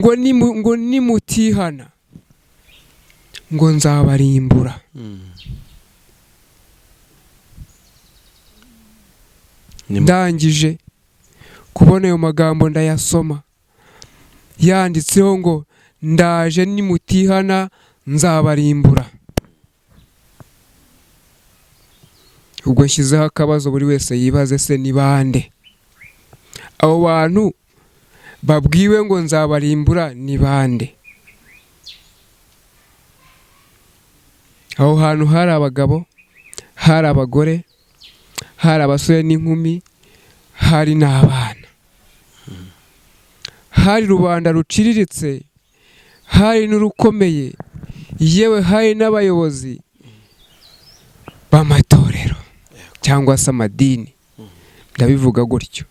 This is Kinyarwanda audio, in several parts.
ngo nimutihana ngo nzabarimbura. Ndangije kubona ayo magambo ndayasoma yanditseho ngo ndaje nimutihana nzabarimbura. Ubwo nshyizeho akabazo buri wese yibaze, se ni bande abo bantu babwiwe ngo nzabarimbura? Ni bande? Aho hantu hari abagabo, hari abagore, hari abasore n'inkumi, hari n'abana, hari rubanda ruciriritse, hari n'urukomeye, yewe hari n'abayobozi b'amatorero cyangwa se amadini, ndabivuga gutyo.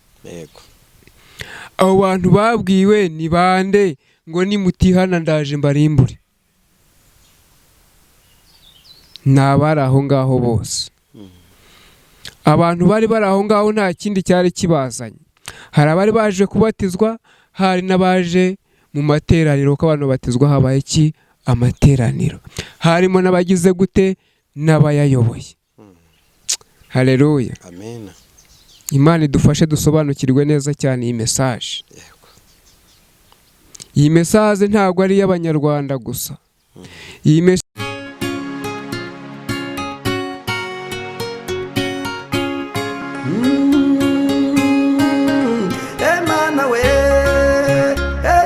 Abo bantu babwiwe ni bande ngo nimutihana ndaje mbarimbure? Ni abari aho ngaho bose. Abantu bari aho ngaho nta kindi cyari kibazanye. Hari abari baje kubatizwa, hari n'abaje mu materaniro, ko abantu batizwa habaye iki? Amateraniro. Harimo n'abagize gute? N'abayayoboye. Haleluya. Amen. Imana idufashe dusobanukirwe neza cyane iyi message. Iyi message ntabwo ari y'Abanyarwanda gusa. Iyi Emana we,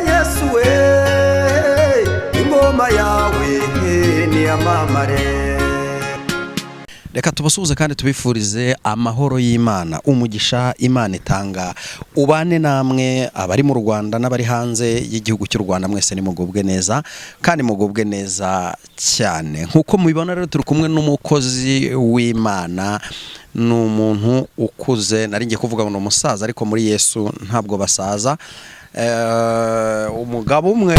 Yesu we, ingoma yawe ni amamare. Reka tubasuhuze kandi tubifurize amahoro y'Imana, umugisha Imana itanga ubane namwe, abari mu Rwanda n'abari hanze y'igihugu cy'u Rwanda. Mwese nimugubwe neza kandi mugubwe neza cyane. Nkuko mubibona rero turi kumwe n'umukozi w'Imana, n'umuntu ukuze, nari ngiye kuvuga ngo umusaza, ariko muri Yesu ntabwo basaza. Umugabo umwe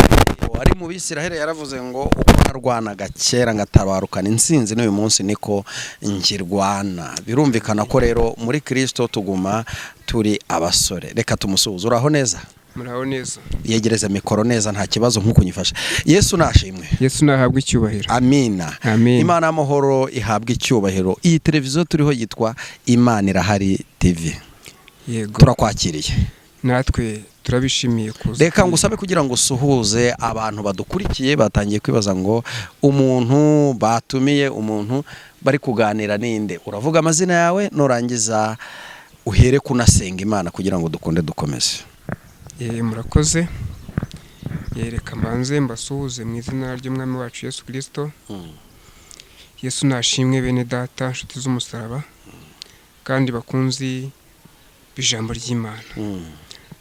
ari mu Bisiraheli yaravuze ngo uko narwanaga kera ngatabarukana insinzi n'uyu munsi niko ngirwana. Birumvikana ko rero muri Kristo tuguma turi abasore. Reka tumusuhuze. Uraho neza? Muraho neza. Yegereze mikoro neza nta kibazo nkuko nyifashe. Yesu nashimwe. Yesu nahabwa icyubahiro. Amina. Amen. Imana y'amahoro ihabwa icyubahiro. Iyi televiziyo turiho yitwa Imana Irahari TV. Yego. Turakwakiriye. Natwe turabishimiye kuza. Reka ngusabe kugira ngo usuhuze abantu badukurikiye, batangiye kwibaza ngo umuntu batumiye, umuntu bari kuganira ninde. Uravuga amazina yawe nurangiza uhere kunasenga Imana kugira ngo dukunde dukomeze. Murakoze. Reka mbanze mbasuhuze mu izina ry'Umwami wacu Yesu Kristo. Yesu nashimwe bene data, nshuti z'umusaraba kandi bakunzi b'ijambo ry'Imana.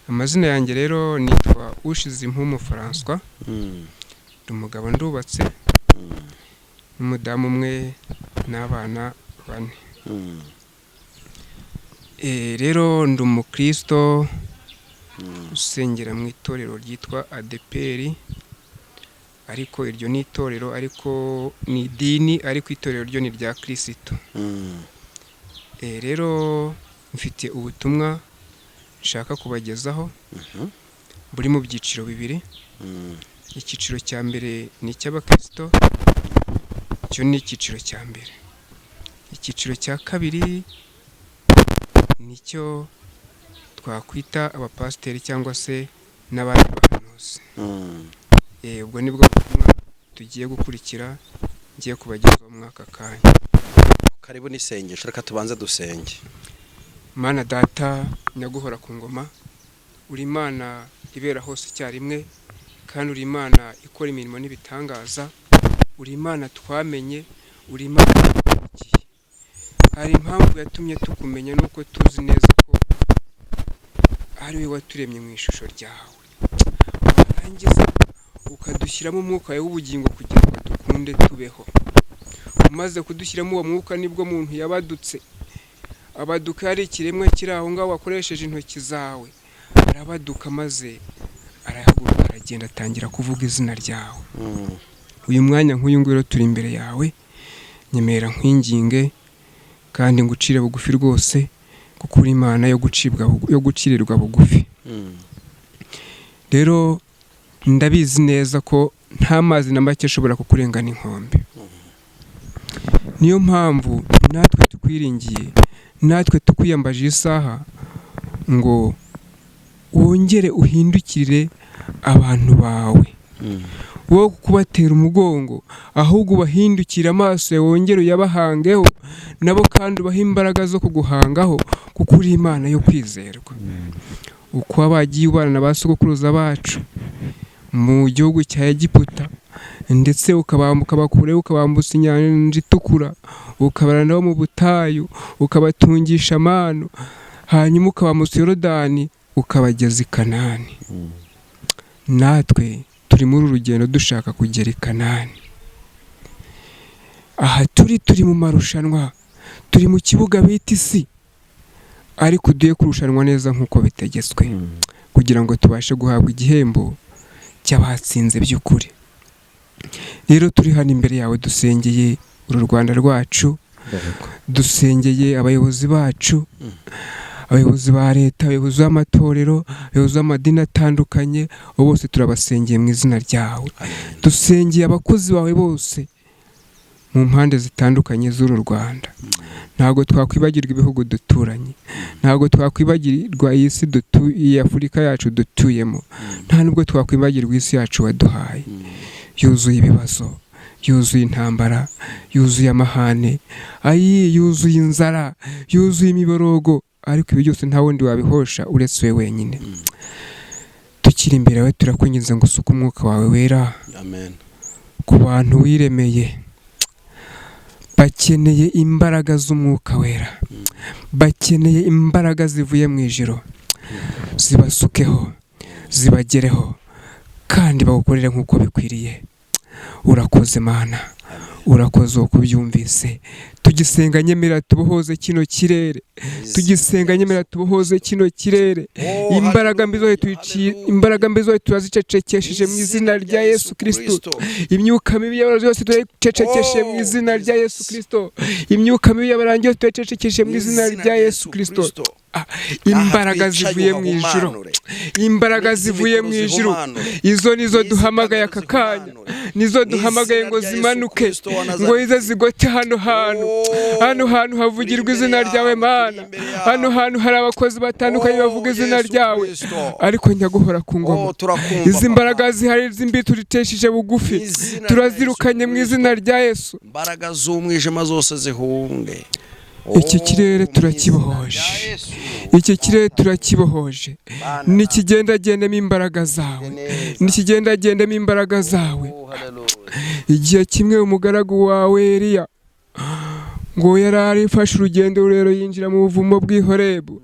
Amazina yanjye rero nitwa Ushizimpumu François. Umugabo ndubatse, n'umudamu umwe n'abana 4. Rero ndi umukristo usengera mu itorero ryitwa ADPR, ariko iryo ni itorero, ariko ni idini, ariko itorero ryo ni rya Kristo. Rero mfite ubutumwa nshaka kubagezaho, buri mu byiciro bibiri. Icyiciro cya mbere ni icy'abakristo, cyo ni icyiciro cya mbere. Icyiciro cya kabiri nicyo twakwita abapasiteri cyangwa se n'abandi bahanuzi. Ubwo nibwo butumwa tugiye gukurikira, ngiye kubagezaho mu mwaka kanya. Karibu n'isengesho, reka tubanze dusenge. Mana data nyaguhora ku ngoma, uri Imana ibera hose icyarimwe, kandi uri Imana ikora imirimo n'ibitangaza, uri Imana twamenye, uri Imana twakurikiye. Hari impamvu yatumye tukumenya, nuko tuzi neza ko ari we waturemye mu ishusho ryawe, warangiza ukadushyiramo umwuka wawe w'ubugingo kugira ngo dukunde tubeho. Umaze kudushyiramo uwo mwuka nibwo muntu yabadutse. Abaduka ari ikiremwa kiri aho ngaho wakoresheje intoki zawe, arabaduka maze arahaguruka aragenda atangira kuvuga izina ryawe. Uyu mwanya nk'uyu nguyu turi imbere yawe, nyemera nkwinginge kandi ngucire bugufi rwose, kuko uri Imana yo gucirirwa bugufi. Rero ndabizi neza ko nta mazi na make ashobora kukurengana inkombe. Niyo mpamvu natwe tukwiringiye, natwe tukwiyambaje isaha ngo wongere uhindukirire abantu bawe, wo kubatera umugongo, ahubwo ubahindukire amaso yawe wongere uyabahangeho, nabo kandi ubaha imbaraga zo kuguhangaho, kuko uri Imana yo kwizerwa. Uko abagiye ubana na ba sogokuruza bacu mu gihugu cya Egiputa, ndetse ukabambuka bakure, ukabambutsa inyanja itukura, ukabana nabo mu butayu, ukabatungisha amano, hanyuma ukabambutsa Yorodani, ukabageza i Kanani. Natwe turi muri urugendo dushaka kugera i Kanani. Aha turi mu marushanwa, turi mu kibuga bita isi, ariko duye kurushanwa neza nk'uko bitegetswe, kugira ngo tubashe guhabwa igihembo cy'abatsinze by'ukuri. Rero turi hano imbere yawe dusengeye uru Rwanda rwacu, dusengeye abayobozi bacu, abayobozi ba leta, abayobozi b'amatorero, abayobozi b'amadini atandukanye, bose turabasengeye mu izina ryawe. Dusengeye abakozi bawe bose mu mpande zitandukanye z'uru Rwanda. Ntabwo twakwibagirwa ibihugu duturanye, ntabwo twakwibagirwa iyi si iyi Afurika yacu dutuyemo, nta nubwo twakwibagirwa isi yacu waduhaye, yuzuye ibibazo, yuzuye intambara, yuzuye amahane, yuzuye inzara, yuzuye imiborogo, ariko ibi byose nta wundi wabihosha uretse wowe wenyine. Tukiri imbere yawe turakwinginze ngo usuke umwuka wawe wera ku bantu wiremeye. Bakeneye imbaraga z'umwuka wera, bakeneye imbaraga zivuye mu ijuru, zibasukeho, zibagereho, kandi bagukorere nk'uko bikwiriye. Urakoze Mana, urakoze uko ubyumvise. Tugisenga nyemera tubohoze kino kirere, tugisenga nyemera tubohoze kino kirere. Imbaraga mbi zose turazicecekesheje mu izina rya Yesu Kristo. Imyuka mibi y'abarozi yose turayicecekesheje mu izina rya Yesu Kristo. Imyuka mibi y'abarangi yose turayicecekesheje mu izina rya Yesu Kristo. Imbaraga zivuye mu ijuru, imbaraga zivuye mu ijuru, izo nizo duhamagaye aka kanya, nizo duhamagaye ngo zimanuke, ngo ize zigote hano hantu havugirwa izina ryawe Mana. Hano hantu hari abakozi batandukanye bavuga izina ryawe, ariko nyaguhora ku ngoma. Izi mbaraga zihari z'imbi turitesheje bugufi, turazirukanye mu izina rya Yesu. Imbaraga z'umwijima zose zihunge. Iki kirere turakibohoje, iki kirere turakibohoje. Nikigendagendemo imbaraga zawe, nikigendagendemo imbaraga zawe. Igihe kimwe umugaragu wawe Eliya ngo yari afashe urugendo rurerure yinjira mu buvumo bw'i Horebu,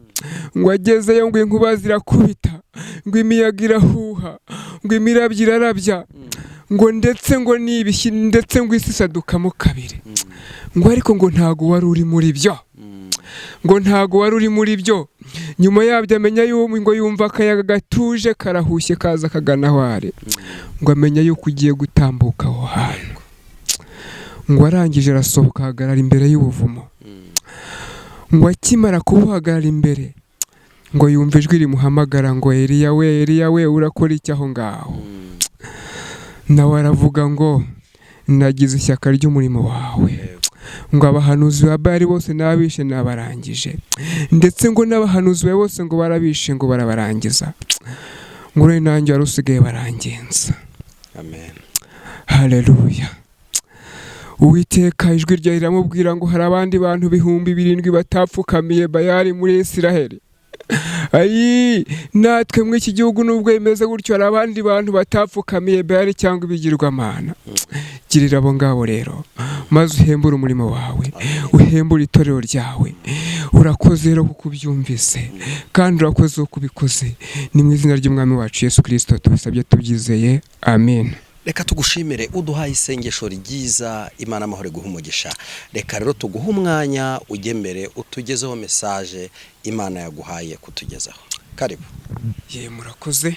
ngo agezeyo ngo inkuba zirakubita, ngo imiyaga irahuha, ngo imirabyo irarabya, ngo ndetse ngo n'ibishyi, ndetse ngo isi isadukamo kabiri. Ngo ariko ngo ntago wari uri muri byo, ngo ntago wari uri muri byo. Nyuma yabyo amenya ngo yumva akayaga gatuje karahushye kaza kagana aho ari, ngo amenya yuko ugiye gutambuka aho hantu. Ngo arangije arasohoka ahagarara imbere y'ubuvumo. Ngo akimara kubuhagarara imbere, ngo yumva ijwi rimuhamagara ngo Eliya we, Eliya we, urakora iki aho ngaho? Nawe aravuga ngo nagize ishyaka ry'umurimo wawe, ngo abahanuzi ba Bali bose n'abishe n'abarangije, ndetse ngo n'abahanuzi be bose ngo barabishe ngo barabarangiza, ngo rero nanjye wari usigaye barangenza. Amen. Haleluya. Uwiteka ijwi rye riramubwira ngo hari abandi bantu 7,000 batapfukamiye Bayali muri Isiraheli. Natwe muri iki gihugu nubwo bimeze gutyo, hari abandi bantu batapfukamiye Bayali cyangwa ibigirwamana. Girira abo ngabo rero, maze uhembure umurimo wawe, uhembure itorero ryawe. Urakoze rero kuko ubyumvise, kandi urakoze uko ubikoze. Ni mu izina ry'Umwami wacu Yesu Kristo tubisabye tubyizeye, amen. Reka tugushimire uduhaye isengesho ryiza, Imana amahoro guha umugisha. Reka rero tuguha umwanya ugembere utugezeho message Imana yaguhaye kutugezaho. Karibu. Murakoze.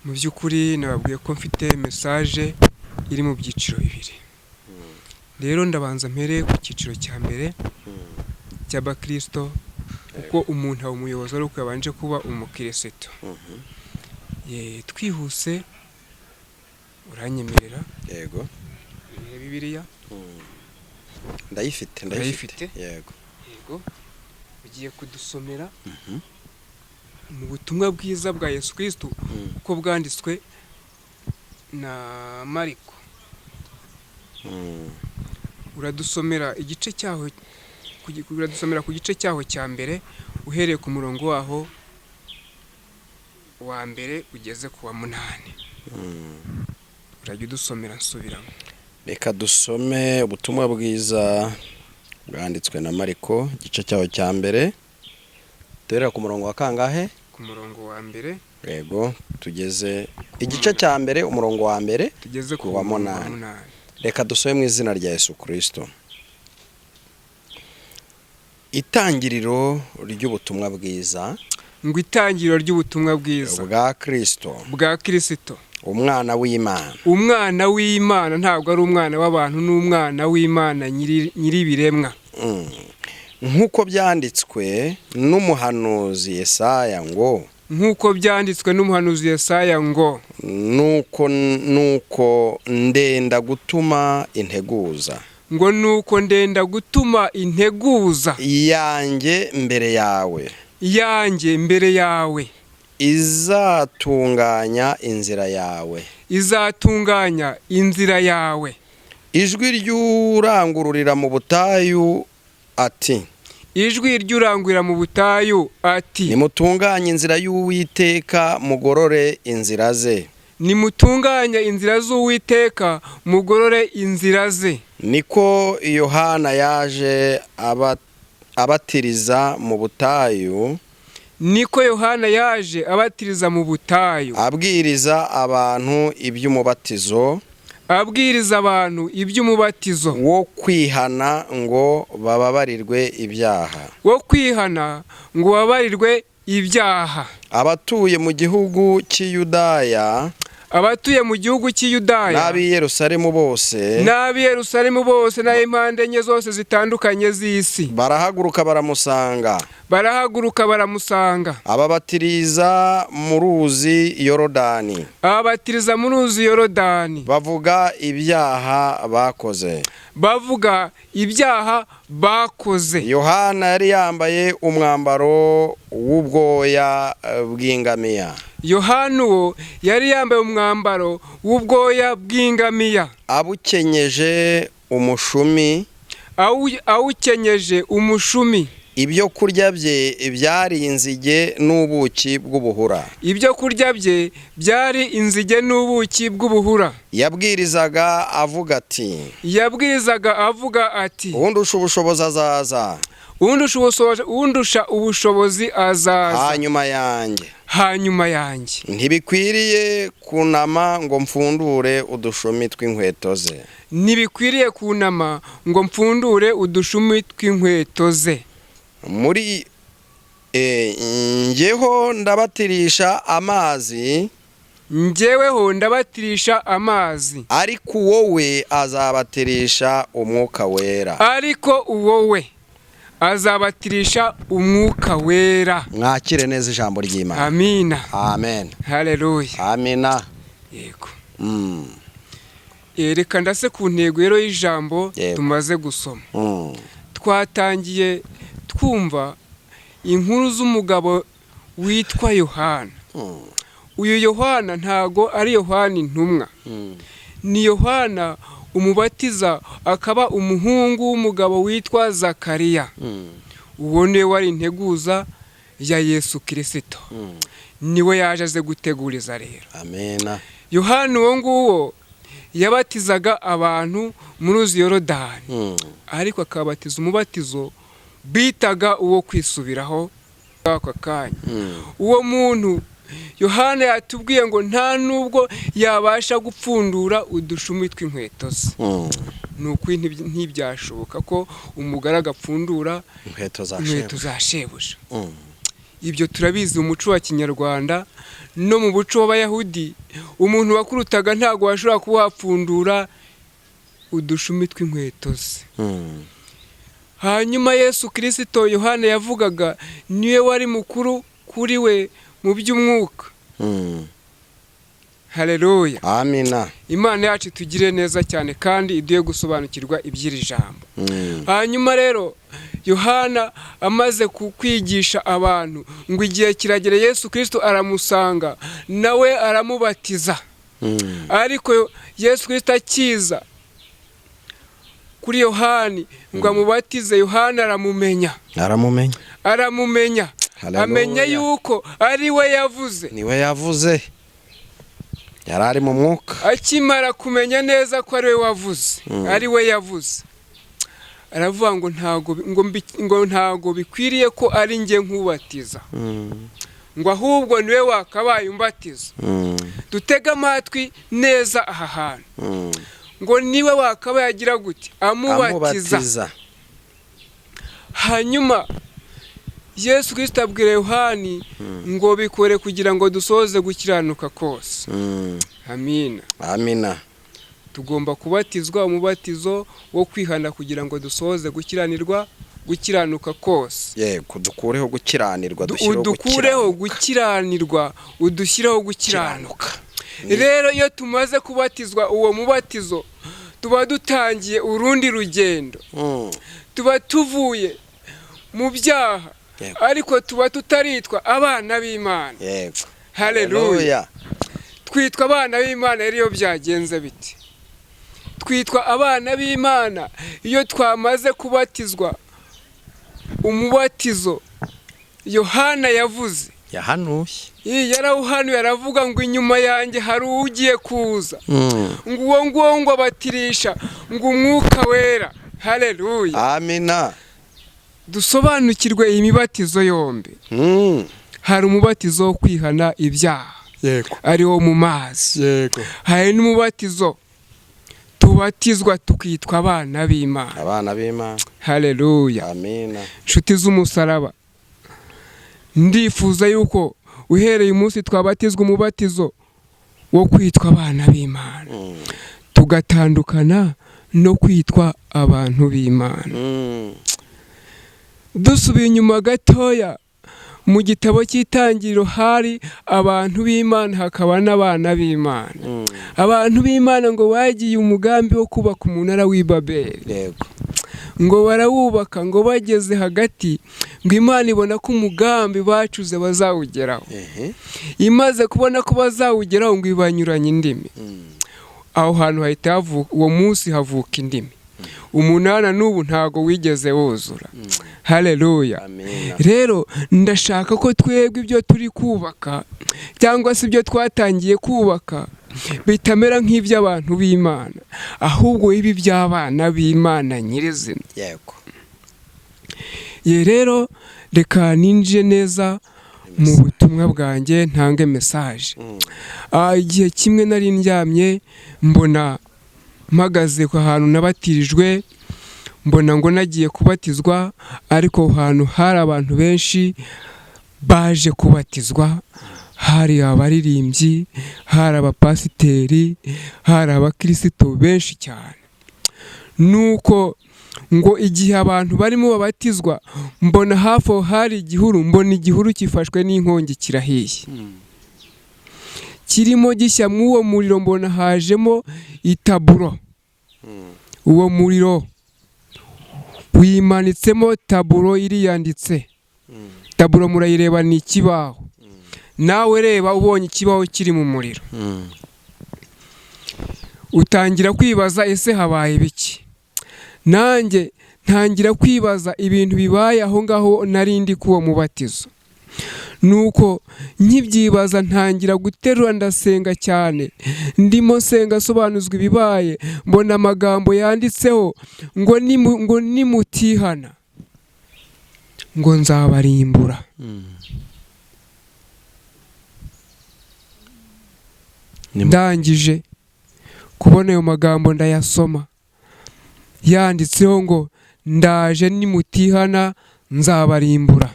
Mu by'ukuri nababwiye ko mfite message iri mu byiciro bibiri. Rero ndabanza mpere ku cyiciro cya mbere cy'abakristo, uko umuntu umuyobozi ari uko yabanje kuba umukristo. twihuse uranyemerera yego Bibiliya ndayifite yego ugiye kudusomera mu butumwa bwiza bwa Yesu Kristo uko bwanditswe na Mariko. Uradusomera ku gice cyaho cya mbere uhereye ku murongo waho wa mbere ugeze ku wa 8. Urajya udusomera nsubiramo. Reka dusome ubutumwa bwiza bwanditswe na Mariko igice cyaho cya mbere duherera ku murongo wa kangahe? Ku murongo wa mbere. Yego tugeze igice cya mbere umurongo wa mbere tugeze ku wa 8. Reka dusome mu izina rya Yesu Kristo. Itangiriro ry'ubutumwa bwiza. Ngo itangiriro ry'ubutumwa bwiza bwa Kristo. Bwa Kristo. Umwana w'Imana. Umwana w'Imana ntabwo ari umwana w'abantu, n'umwana w'Imana nyiri biremwa. Nkuko byanditswe n'umuhanuzi Yesaya ngo. Nkuko byanditswe n'umuhanuzi Yesaya ngo. Nuko ndenda gutuma integuza. Ngo nuko ndenda gutuma integuza yanjye mbere yawe. Yanjye mbere yawe. Izatunganya inzira yawe. Izatunganya inzira yawe. Ijwi ry'urangururira mu butayu ati. Ijwi ry'urangurira mu butayu ati. Nimutunganye inzira y'Uwiteka mugorore inzira ze. Nimutunganye inzira z'Uwiteka mugorore inzira ze. Niko Yohana yaje abatiriza mu butayu. Niko Yohana yaje abatiriza mu butayu. Abwiriza abantu iby'umubatizo. Abwiriza abantu iby'umubatizo. Wo kwihana ngo bababarirwe ibyaha. Wo kwihana ngo babarirwe ibyaha. Abatuye mu gihugu cy'Iyudaya. Abatuye mu gihugu cy'Iyudaya. N'ab'i Yerusalemu bose. N'ab'i Yerusalemu bose n'impande enye zose zitandukanye z'isi. Barahaguruka baramusanga. Barahaguruka baramusanga. Ababatiriza mu ruzi Yorodani. Ababatiriza mu ruzi Yorodani. Bavuga ibyaha bakoze. Bavuga ibyaha bakoze. Yohana yari yambaye umwambaro w'ubwoya bw'ingamiya. Yohana uwo yari yambaye umwambaro w'ubwoya bw'ingamiya. Abukenyeje umushumi. Awukenyeje umushumi. Ibyo kurya bye byari inzige n'ubuki bw'ubuhura. Ibyo kurya bye byari inzige n'ubuki bw'ubuhura. Yabwirizaga avuga ati. Undusha ubushobozi azaza. Undusha ubushobozi azaza. Hanyuma yanjye. Ntibikwiriye kunama ngo mfundure udushumi tw'inkweto ze. Ntibikwiriye kunama ngo mfundure udushumi tw'inkweto ze. Muri njyeho ndabatirisha amazi. Njyeweho ndabatirisha amazi. Ariko wowe azabatirisha umwuka wera. Ariko wowe azabatirisha umwuka wera. Mwakire neza ijambo ry'Imana. Amina. Amen. Haleluya. Amina. Yego. Reka ndase ku ntego rero y'ijambo tumaze gusoma. Twatangiye twumva inkuru z'umugabo witwa Yohana. Uyu Yohana ntago ari Yohana intumwa. Ni Yohana umubatiza, akaba umuhungu w'umugabo witwa Zakariya. Uwo niwe wari integuza ya Yesu Kristo. Niwe yaje aze guteguriza rero. Amena. Yohana uwo nguwo yabatizaga abantu mu ruzi Yorodani. Ariko akabatiza umubatizo bitaga uwo kwisubiraho ako kanya. Uwo muntu Yohana yatubwiye ngo nta nubwo yabasha gupfundura udushumi tw'inkweto ze. Nuko ntibyashoboka ko umugara agapfundura inkweto za shebuja. Ibyo turabizi mu muco wa Kinyarwanda no mu muco w'Abayahudi. Umuntu wakurutaga ntago washobora kuba wapfundura udushumi tw'inkweto ze. Hanyuma Yesu Kristo Yohana yavugaga niwe wari mukuru kuri we mu by'umwuka. Haleluya. Amina. Imana yacu tugire neza cyane kandi iduye gusobanukirwa iby'iri jambo. Hanyuma rero Yohana amaze kukwigisha abantu ngo igihe kiragera Yesu Kristo aramusanga nawe aramubatiza. Ariko Yesu Kristo akiza kuri Yohani ngo amubatize, Yohana aramumenya amenya yuko ari we yavuze. Niwe yavuze, yari ari mu mwuka. Akimara kumenya neza ko ari we wavuze, ari we yavuze, aravuga ngo ntago bikwiriye ko ari njye nkubatiza, ngo ahubwo niwe wakabaye umbatiza. Dutega amatwi neza aha hantu, ngo niwe wakabaye agira gute amubatiza. Hanyuma Yesu Kristo abwira Yohani ngo bikore kugira ngo dusoze gukiranuka kose. Amina. Tugomba kubatizwa umubatizo wo kwihana kugira ngo dusoze gukiranuka kose. Yego, dukureho gukiranirwa, dukureho gukiranirwa, udushireho gukiranuka. Rero iyo tumaze kubatizwa uwo mubatizo tuba dutangiye urundi rugendo. Tuba tuvuye mu byaha, ariko tuba tutaritwa abana b'Imana. Yego. Haleluya. Twitwa abana b'Imana iyo byagenze biti. Twitwa abana b'Imana iyo twamaze kubatizwa umubatizo Yohana yavuze. Yarawuhanuye aravuga ngo inyuma yanjye hari ugiye kuza, ngo uwo ngo abatirisha ngo umwuka wera. Haleluya. Amina. Dusobanukirwe iyi mibatizo yombi. Hari umubatizo wo kwihana ibyaha, ari wo mu mazi. Hari n'umubatizo tubatizwa tukitwa abana b'Imana. Haleluya. Amina. Nshuti z'umusaraba, ndifuza yuko uhereye umunsi twabatizwa umubatizo wo kwitwa abana b'Imana, tugatandukana no kwitwa abantu b'Imana. Dusubiye inyuma gatoya mu gitabo cy'Itangiriro hari abantu b'Imana hakaba n'abana b'Imana. Abantu b'Imana ngo bagiye umugambi wo kubaka umunara w'i Babeli. Ngo barawubaka, ngo bageze hagati ngo Imana ibona ko umugambi bacuze bazawugeraho. Imaze kubona ko bazawugeraho ngo ibanyuranye indimi. Aho hantu hahita uwo munsi havuka indimi. Umunara n'ubu ntago wigeze wuzura. Haleluya. Rero ndashaka ko twebwe ibyo turi kubaka cyangwa se ibyo twatangiye kubaka bitamera nk'iby'abantu b'Imana, ahubwo ibi by'abana b'Imana nyirizina. Yego. Rero reka ninjire neza mu butumwa bwanjye ntange message. Igihe kimwe nari ndyamye mbona mpagaze ku hantu nabatirijwe, mbona ngo nagiye kubatizwa, ariko hantu hari abantu benshi baje kubatizwa. Hari abaririmbyi, hari abapasiteri, hari abakristo benshi cyane. Nuko ngo igihe abantu barimo babatizwa mbona hafi hari igihuru, mbona igihuru kifashwe n'inkongi kirahiye. Kirimo gishya mw'uwo muriro mbona hajemo itaburo. Uwo muriro wimanitsemo taburo iriyanditse. Taburo murayireba ni ikibaho. Nawe reba ubonye ikibaho kiri mu muriro, utangira kwibaza ese habaye biki? Nanjye ntangira kwibaza ibintu bibaye aho ngaho narindi kuwo mubatizo. Nuko nkibyibaza ntangira guterura ndasenga cyane. Ndimo senga sobanuzwa ibibaye, mbona amagambo yanditseho ngo nimutihana ngo nzabarimbura. Ndangije kubona ayo magambo ndayasoma, yanditseho ngo ndaje nimutihana nzabarimbura.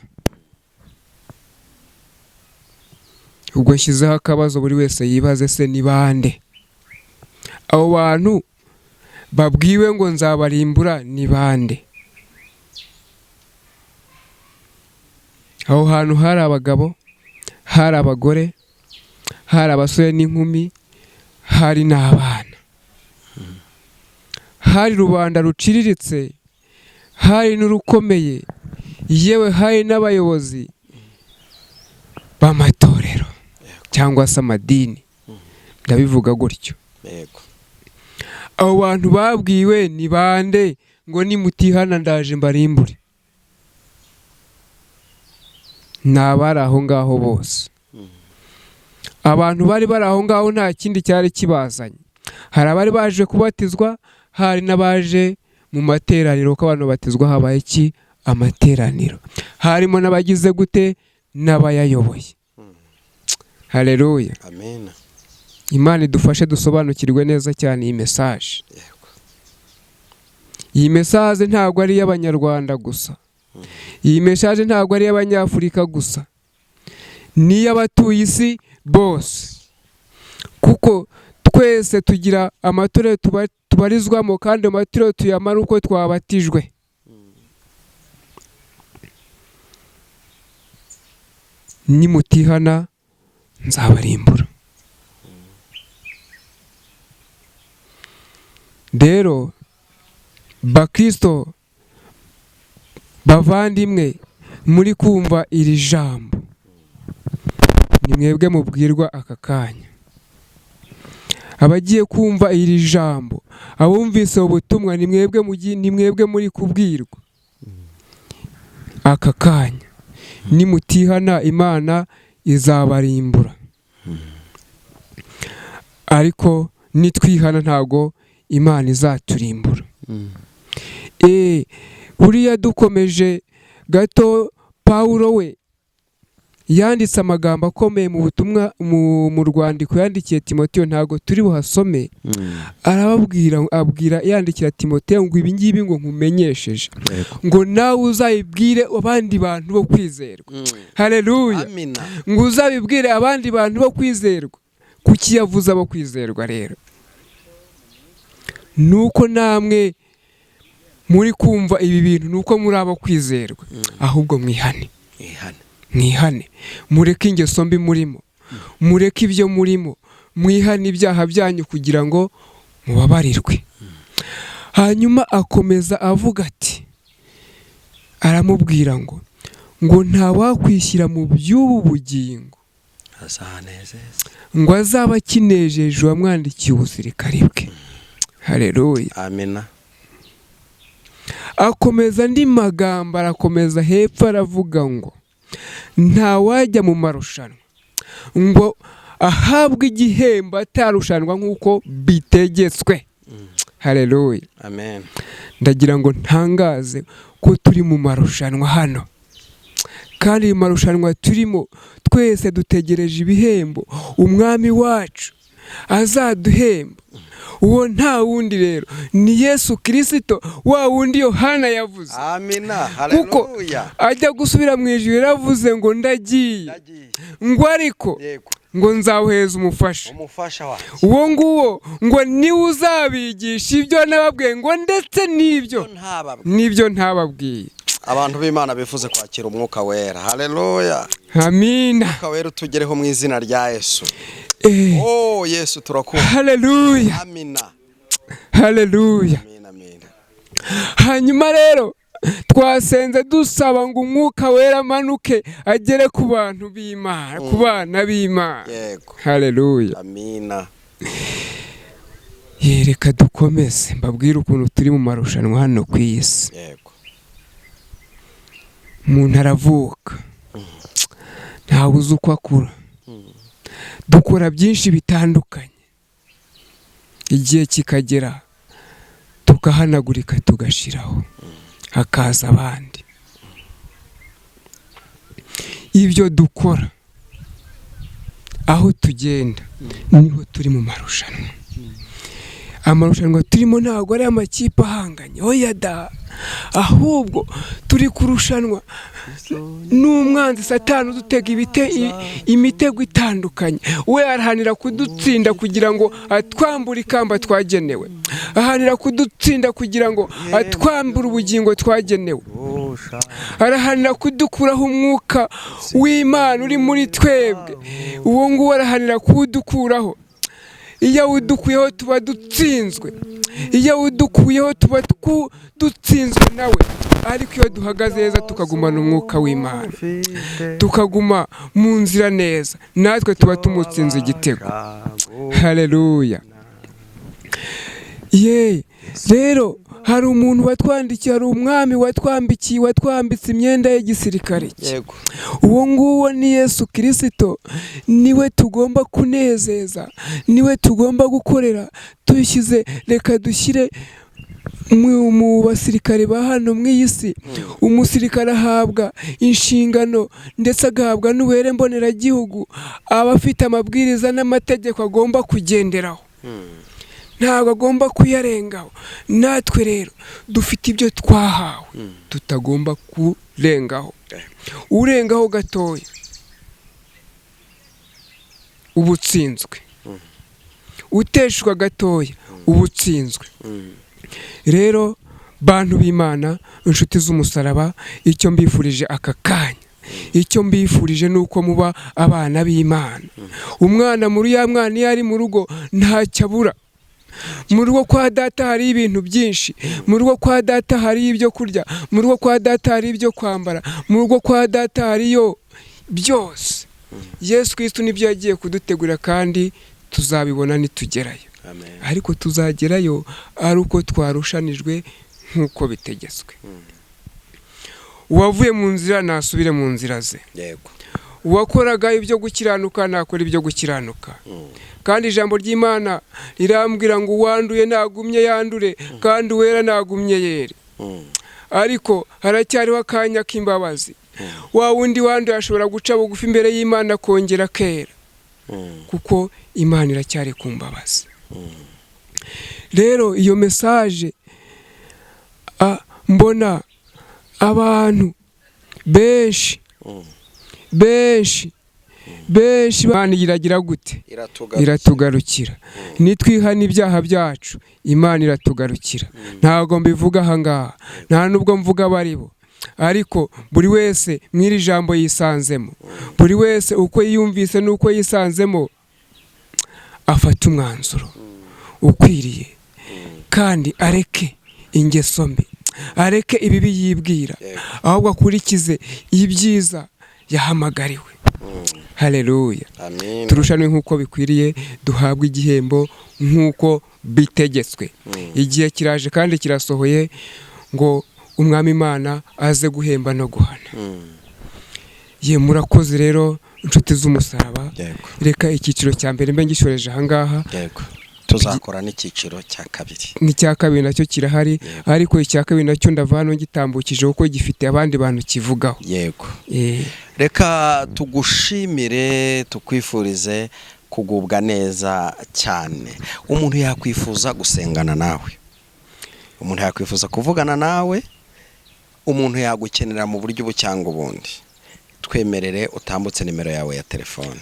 Ubwo nshyizeho akabazo buri wese yibaze, se ni bande abo bantu babwiwe ngo nzabarimbura? Ni bande? Aho hantu hari abagabo, hari abagore, hari abasore n'inkumi, hari n'abana, hari rubanda ruciriritse, hari n'urukomeye, yewe hari n'abayobozi b'amatorero cyangwa se amadini, ndabivuga gutyo. Abo bantu babwiwe ni bande ngo nimutihana ndaje mbarimbure? Ni abari aho ngaho bose. Abantu bari bari aho ngaho nta kindi cyari kibazanye. Hari abari baje kubatizwa, hari n'abaje mu materaniro, ko abantu batizwa habaye iki? Amateraniro. Harimo n'abagize gute? N'abayayoboye. Haleluya. Amen. Imana idufashe dusobanukirwe neza cyane iyi message. Iyi message ntabwo ari y'Abanyarwanda gusa. Iyi message ntabwo ari y'Abanyafurika gusa. Ni y'abatuye isi bose. Kuko twese tugira amatorero tubarizwamo, kandi amatorero tuyamara uko twabatijwe. Nimutihana nzabarimbura. Rero bakristo bavandimwe muri kumva iri jambo, ni mwebwe mubwirwa aka kanya. Abagiye kumva iri jambo, abumvise ubutumwa, ni mwebwe muri kubwirwa aka kanya. Nimutihana Imana izabarimbura. Ariko nitwihana ntago Imana izaturimbura. Uriya dukomeje gato, Pawulo we yanditse amagambo akomeye mu butumwa, mu rwandiko yandikiye Timoteyo, ntago turi buhasome. Abwira yandikira Timoteyo ngo ibi ngibi ngo nkumenyesheje, ngo nawe uzabibwire abandi bantu bo kwizerwa. Haleluya. Ngo uzabibwire abandi bantu bo kwizerwa. Kuki yavuze abo kwizerwa rero? Nuko namwe muri kumva ibi bintu, nuko muri abo kwizerwa. Ahubwo mwihane. Mwihane, mureke ingeso mbi murimo, mureke ibyo murimo, mwihane ibyaha byanyu kugira ngo mubabarirwe. Hanyuma akomeza avuga ati, aramubwira ngo nta wakwishyira mu by'ubu bugingo ngo azaba akinejeje uwamwandikiye ubusirikare bwe. Haleluya. Amina. Akomeza andi magambo, arakomeza hepfo aravuga ngo nta wajya mu marushanwa ngo ahabwe igihembo atarushanwa nk'uko bitegetswe. Haleluya. Amen. Ndagira ngo ntangaze ko turi mu marushanwa hano, kandi mu marushanwa turimo twese dutegereje ibihembo umwami wacu azaduhemba. Uwo nta wundi rero ni Yesu Kristo, wa wundi Yohana yavuze. Amina. Haleluya. Kuko ajya gusubira mu ijuru yaravuze ngo ndagiye, ngo ariko ngo nzawuheza umufasha wacu. Uwo nguwo ngo niwe uzabigisha ibyo nababwiye, ngo ndetse n'ibyo ntababwiye. Abantu b'Imana bifuze kwakira umwuka wera. Haleluya. Amina. Umwuka wera utugereho mu izina rya Yesu. Yesu turakunda. Haleluya. Amina. Haleluya. Amina. Hanyuma rero twasenze dusaba ngo umwuka wera amanuke agere ku bantu b'Imana, ku bana b'Imana. Yego. Haleluya. Amina. Reka dukomeze mbabwire ukuntu turi mu marushanwa hano ku isi. Yego. Umuntu aravuka, ntawe uzi uko akura. Dukora byinshi bitandukanye, igihe kikagera tugahanagurika tugashiraho, hakaza abandi. Ibyo dukora, aho tugenda niho turi mu marushanwa. Amarushanwa turimo ntabwo ari amakipe ahanganye, oya da, ahubwo turi kurushanwa n'umwanzi Satani udutega imitego itandukanye. We arahanira kudutsinda kugira ngo atwambure ikamba twagenewe, ahanira kudutsinda kugira ngo atwambure ubugingo twagenewe, arahanira kudukuraho umwuka w'Imana uri muri twebwe. Uwo nguwo arahanira kudukuraho. iyo awudukuyeho tuba dutsinzwe, iyo awudukuyeho tuba dutsinzwe nawe. Ariko iyo duhagaze neza tukagumana umwuka w'Imana, tukaguma mu nzira neza, natwe tuba tumutsinze igitego. Haleluya. Rero hari umuntu watwandikiye, hari umwami watwambitse imyenda y'igisirikare cye. Uwo nguwo ni Yesu Kristo. Niwe tugomba kunezeza, niwe tugomba gukorera. Reka dushyire mu basirikare ba hano mu iyi si. Umusirikare ahabwa inshingano ndetse agahabwa n'ubuhere mboneragihugu, aba afite amabwiriza n'amategeko agomba kugenderaho, ntabwo agomba kuyarengaho. Natwe rero dufite ibyo twahawe tutagomba kurengaho. Urengaho gatoya uba utsinzwe, uteshwa gatoya uba utsinzwe. Rero bantu b'Imana, inshuti z'umusaraba, icyo mbifurije aka kanya, icyo mbifurije ni uko muba abana b'Imana. Umwana muri ya mwana iyo ari mu rugo ntacyo abura. Mu rugo kwa data hari ibintu byinshi, mu rugo kwa data hari ibyo kurya, mu rugo kwa data hari ibyo kwambara, mu rugo kwa data hariyo byose. Yesu Kristo nibyo yagiye kudutegura kandi tuzabibona nitugerayo. Ariko tuzagerayo ari uko twarushanijwe nk'uko bitegetswe. Uwavuye mu nzira nasubire mu nzira ze. Uwakoraga ibyo gukiranuka nakora ibyo gukiranuka. Kandi ijambo ry'Imana rirambwira ngo uwanduye nagumye yandure, kandi uwera nagumye yere. Ariko haracyariho akanya k'imbabazi. Wa wundi wanduye ashobora guca bugufi imbere y'Imana kongera kera, kuko Imana iracyari ku mbabazi. Rero iyo message mbona abantu benshi Imana iragira gute? Iratugarukira. Nitwihana ibyaha byacu Imana iratugarukira. Ntabwo mbivuga aha ngaha, nta nubwo mvuga baribo, ariko buri wese mw'iri jambo yisanzemo, buri wese uko yiyumvise n'uko yisanzemo afata umwanzuro ukwiriye, kandi areke ingeso mbi, areke ibibi yibwira, ahubwo akurikize ibyiza yahamagariwe. Haleluya. Turushanwe nk'uko bikwiriye, duhabwe igihembo nk'uko bitegetswe. Igihe kiraje kandi kirasohoye ngo umwami Imana aze guhemba no guhana. Murakoze rero inshuti z'umusaraba. Reka icyiciro cya mbere mbe ngishoreje aha ngaha. Tuzakora n'icyiciro cya kabiri. N'icya kabiri nacyo kirahari, ariko icya kabiri nacyo ndavana ngitambukije kuko gifite abandi bantu kivugaho. Reka tugushimire, tukwifurize kugubwa neza cyane. Umuntu yakwifuza gusengana nawe, umuntu yakwifuza kuvugana nawe, umuntu yagukenera mu buryo cyangwa ubundi, twemerere utambutse nimero yawe ya telefone.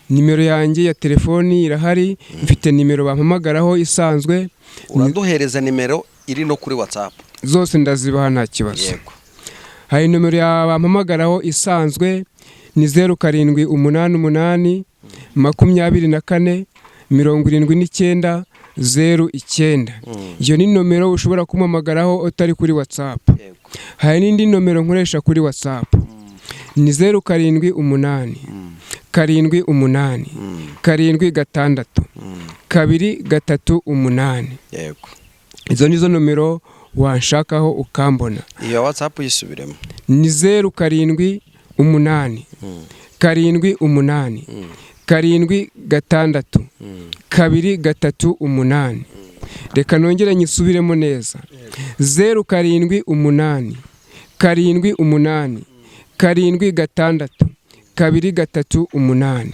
Nimero yanjye ya telefoni irahari, mfite nimero bampamagaraho isanzwe. Uraduhereza nimero iri no kuri WhatsApp? Zose ndazibaha nta kibazo. Hari nimero ya bampamagaraho isanzwe ni 0788 24 79 09. Iyo ni nomero ushobora kumpamagaraho utari kuri WhatsApp. Hari n'indi nomero nkoresha kuri WhatsApp ni 0788 7 8 2 3 Izo nizo nomero wanshakaho ukambona. Iyo WhatsApp yisubiremo ni 0788 7 8 2 3 Reka nongere nyisubiremo neza. 0788 7 8 2 3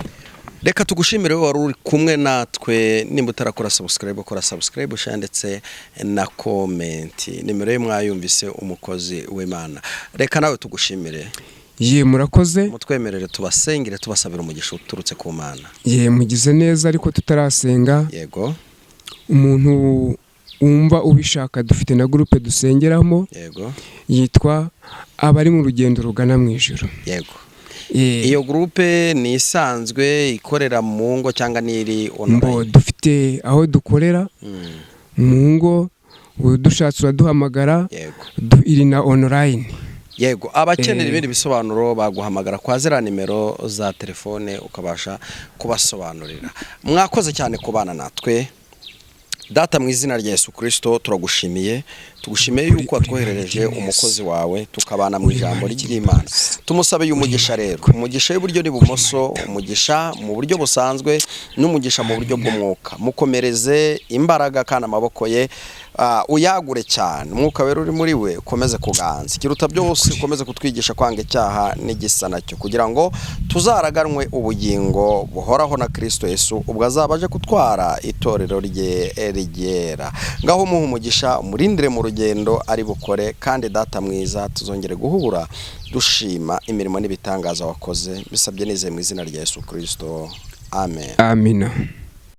Reka tugushimire wari uri kumwe natwe. Nimba utarakora subscribe, kora subscribe ushanditse na comment. Nimero ye mwayumvise, umukozi w'Imana. Reka nawe tugushimire. Murakoze. Mutwemerere tubasengere, tubasabira umugisha uturutse ku Mana. Mugize neza, ariko tutarasenga. Umuntu wumva ubishaka, dufite na groupe dusengeramo. Yitwa abari mu rugendo rugana mu ijuru. iyo groupe ni isanzwe ikorera mu ngo cyangwa niri online? Dufite aho dukorera mu ngo, dushatse uraduhamagara, iri na online. Yego, abakenera ibindi bisobanuro baguhamagara kwa zira nimero za telefone ukabasha kubasobanurira. Mwakoze cyane kubana natwe. Data mu izina rya Yesu Kristo turagushimiye, tugushimiye yuko watwoherereje umukozi wawe tukabana mu ijambo ry'Imana. Tumusabe umugisha rero, umugisha y'uburyo n'ibumoso, umugisha mu buryo busanzwe n'umugisha mu buryo bw'umwuka. Mukomereze imbaraga kandi amaboko ye uyagure cyane. Umwuka wera uri muri we ukomeze kuganza. Kiruta byose ukomeze kutwigisha kwanga icyaha n'igisa nacyo, kugira ngo tuzaraganwe ubugingo buhoraho na Kristo Yesu ubwo azabaje kutwara itorero rye rigera. Ngaho muhe umugisha, umurindire mu rugendo ari bukore, kandi Data mwiza tuzongere guhura dushima imirimo n'ibitangaza wakoze. Bisabye nizeye mu izina rya Yesu Kristo. Amen. Amina.